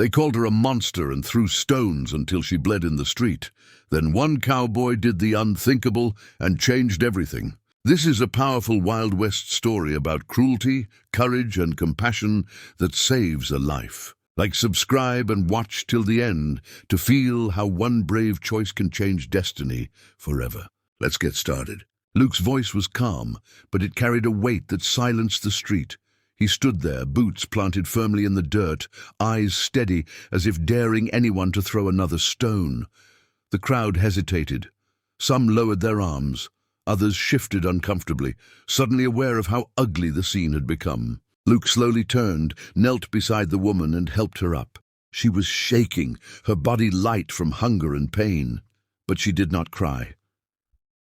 They called her a monster and threw stones until she bled in the street. Then one cowboy did the unthinkable and changed everything. This is a powerful Wild West story about cruelty, courage, and compassion that saves a life. Like, subscribe, and watch till the end to feel how one brave choice can change destiny forever. Let's get started. Luke's voice was calm, but it carried a weight that silenced the street. He stood there, boots planted firmly in the dirt, eyes steady as if daring anyone to throw another stone. The crowd hesitated. Some lowered their arms. Others shifted uncomfortably, suddenly aware of how ugly the scene had become. Luke slowly turned, knelt beside the woman and helped her up. She was shaking, her body light from hunger and pain. But she did not cry.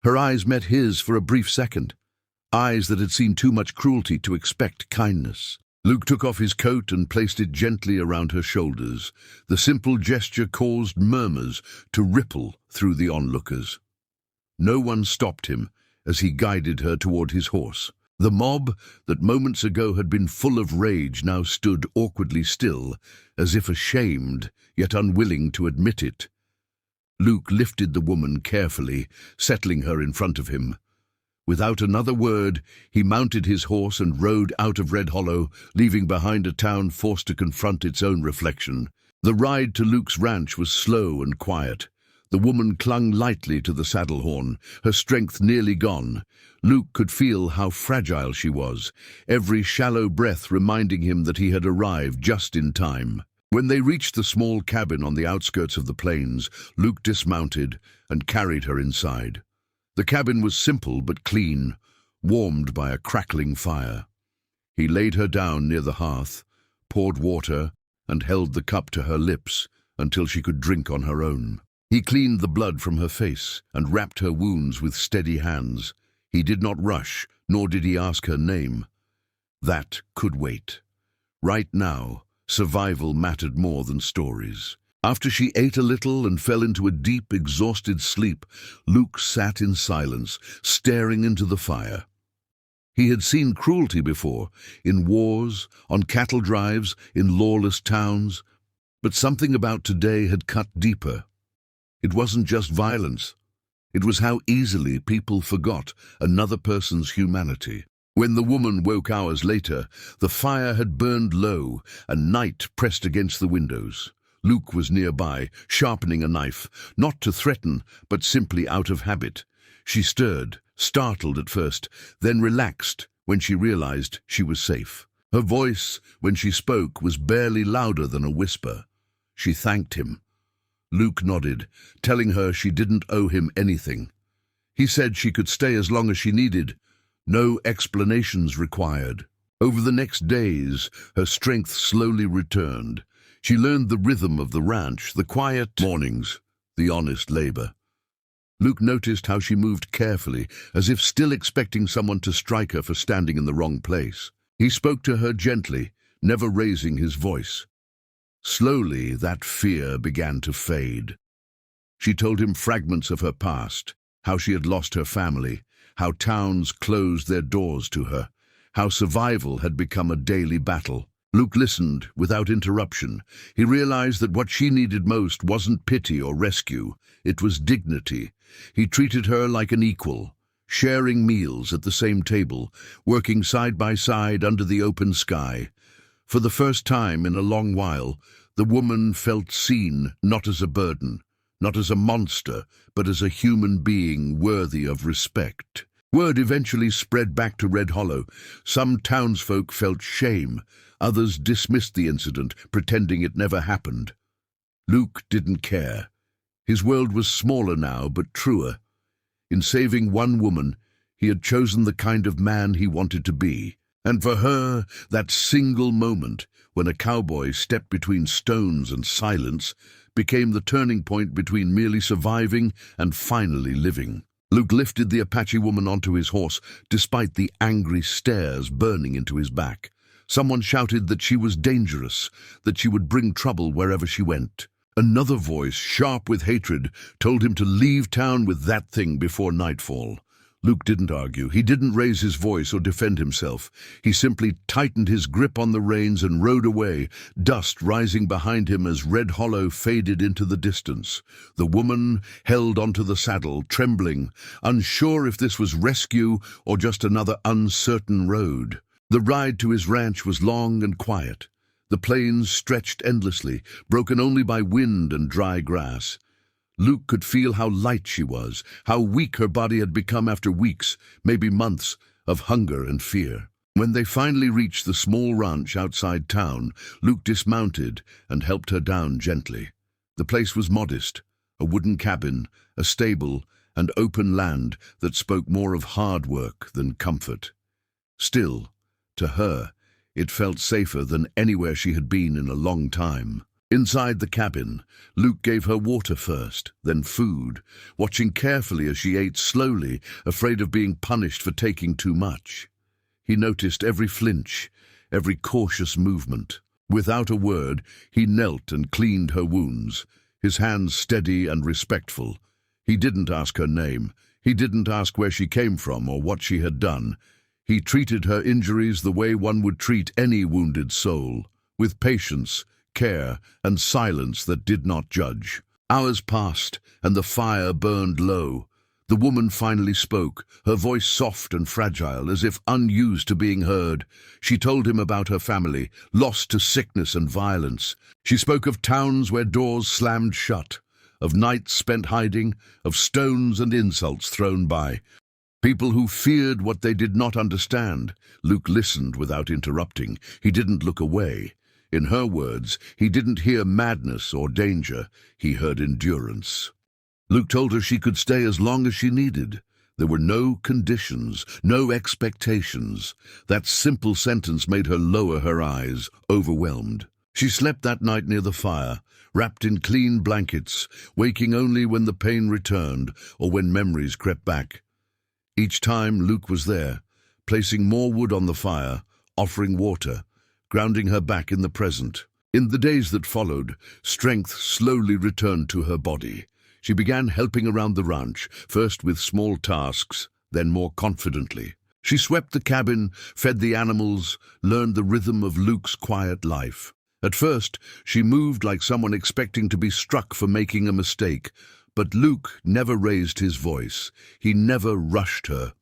Her eyes met his for a brief second, eyes that had seen too much cruelty to expect kindness. Luke took off his coat and placed it gently around her shoulders. The simple gesture caused murmurs to ripple through the onlookers. No one stopped him as he guided her toward his horse. The mob that moments ago had been full of rage now stood awkwardly still, as if ashamed, yet unwilling to admit it. Luke lifted the woman carefully, settling her in front of him. Without another word, he mounted his horse and rode out of Red Hollow, leaving behind a town forced to confront its own reflection. The ride to Luke's ranch was slow and quiet. The woman clung lightly to the saddle horn, her strength nearly gone. Luke could feel how fragile she was, every shallow breath reminding him that he had arrived just in time. When they reached the small cabin on the outskirts of the plains, Luke dismounted and carried her inside. The cabin was simple but clean, warmed by a crackling fire. He laid her down near the hearth, poured water, and held the cup to her lips until she could drink on her own. He cleaned the blood from her face and wrapped her wounds with steady hands. He did not rush, nor did he ask her name. That could wait. Right now, survival mattered more than stories. After she ate a little and fell into a deep, exhausted sleep, Luke sat in silence, staring into the fire. He had seen cruelty before, in wars, on cattle drives, in lawless towns, but something about today had cut deeper. It wasn't just violence. It was how easily people forgot another person's humanity. When the woman woke hours later, the fire had burned low and night pressed against the windows. Luke was nearby, sharpening a knife, not to threaten, but simply out of habit. She stirred, startled at first, then relaxed when she realized she was safe. Her voice, when she spoke, was barely louder than a whisper. She thanked him. Luke nodded, telling her she didn't owe him anything. He said she could stay as long as she needed. No explanations required. Over the next days, her strength slowly returned. She learned the rhythm of the ranch, the quiet mornings, the honest labor. Luke noticed how she moved carefully, as if still expecting someone to strike her for standing in the wrong place. He spoke to her gently, never raising his voice. Slowly, that fear began to fade. She told him fragments of her past, how she had lost her family, how towns closed their doors to her, how survival had become a daily battle. Luke listened without interruption. He realized that what she needed most wasn't pity or rescue, it was dignity. He treated her like an equal, sharing meals at the same table, working side by side under the open sky. For the first time in a long while, the woman felt seen not as a burden, not as a monster, but as a human being worthy of respect. Word eventually spread back to Red Hollow. Some townsfolk felt shame. Others dismissed the incident, pretending it never happened. Luke didn't care. His world was smaller now, but truer. In saving one woman, he had chosen the kind of man he wanted to be. And for her, that single moment, when a cowboy stepped between stones and silence, became the turning point between merely surviving and finally living. Luke lifted the Apache woman onto his horse, despite the angry stares burning into his back. Someone shouted that she was dangerous, that she would bring trouble wherever she went. Another voice, sharp with hatred, told him to leave town with that thing before nightfall. Luke didn't argue. He didn't raise his voice or defend himself. He simply tightened his grip on the reins and rode away, dust rising behind him as Red Hollow faded into the distance. The woman held onto the saddle, trembling, unsure if this was rescue or just another uncertain road. The ride to his ranch was long and quiet. The plains stretched endlessly, broken only by wind and dry grass. Luke could feel how light she was, how weak her body had become after weeks, maybe months, of hunger and fear. When they finally reached the small ranch outside town, Luke dismounted and helped her down gently. The place was modest, a wooden cabin, a stable, and open land that spoke more of hard work than comfort. Still, to her, it felt safer than anywhere she had been in a long time. Inside the cabin, Luke gave her water first, then food, watching carefully as she ate slowly, afraid of being punished for taking too much. He noticed every flinch, every cautious movement. Without a word, he knelt and cleaned her wounds, his hands steady and respectful. He didn't ask her name. He didn't ask where she came from or what she had done. He treated her injuries the way one would treat any wounded soul, with patience, care, and silence that did not judge. Hours passed, and the fire burned low. The woman finally spoke, her voice soft and fragile, as if unused to being heard. She told him about her family, lost to sickness and violence. She spoke of towns where doors slammed shut, of nights spent hiding, of stones and insults thrown by. People who feared what they did not understand. Luke listened without interrupting. He didn't look away. In her words, he didn't hear madness or danger, he heard endurance. Luke told her she could stay as long as she needed. There were no conditions, no expectations. That simple sentence made her lower her eyes, overwhelmed. She slept that night near the fire, wrapped in clean blankets, waking only when the pain returned or when memories crept back. Each time Luke was there, placing more wood on the fire, offering water, grounding her back in the present. In the days that followed, strength slowly returned to her body. She began helping around the ranch, first with small tasks, then more confidently. She swept the cabin, fed the animals, learned the rhythm of Luke's quiet life. At first, she moved like someone expecting to be struck for making a mistake, but Luke never raised his voice. He never rushed her.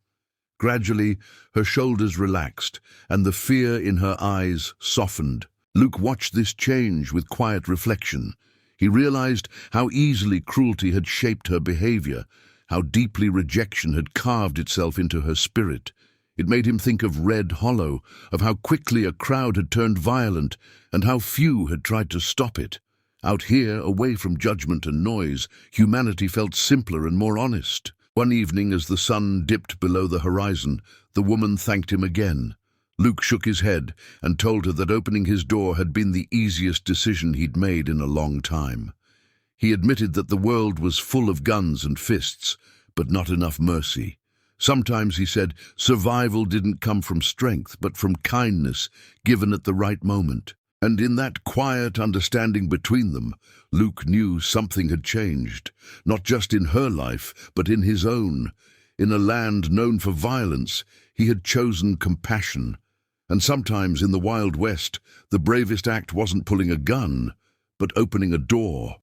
Gradually, her shoulders relaxed, and the fear in her eyes softened. Luke watched this change with quiet reflection. He realized how easily cruelty had shaped her behavior, how deeply rejection had carved itself into her spirit. It made him think of Red Hollow, of how quickly a crowd had turned violent, and how few had tried to stop it. Out here, away from judgment and noise, humanity felt simpler and more honest. One evening, as the sun dipped below the horizon, the woman thanked him again. Luke shook his head and told her that opening his door had been the easiest decision he'd made in a long time. He admitted that the world was full of guns and fists, but not enough mercy. Sometimes, he said, survival didn't come from strength, but from kindness given at the right moment. And in that quiet understanding between them, Luke knew something had changed, not just in her life, but in his own. In a land known for violence, he had chosen compassion. And sometimes in the Wild West, the bravest act wasn't pulling a gun, but opening a door.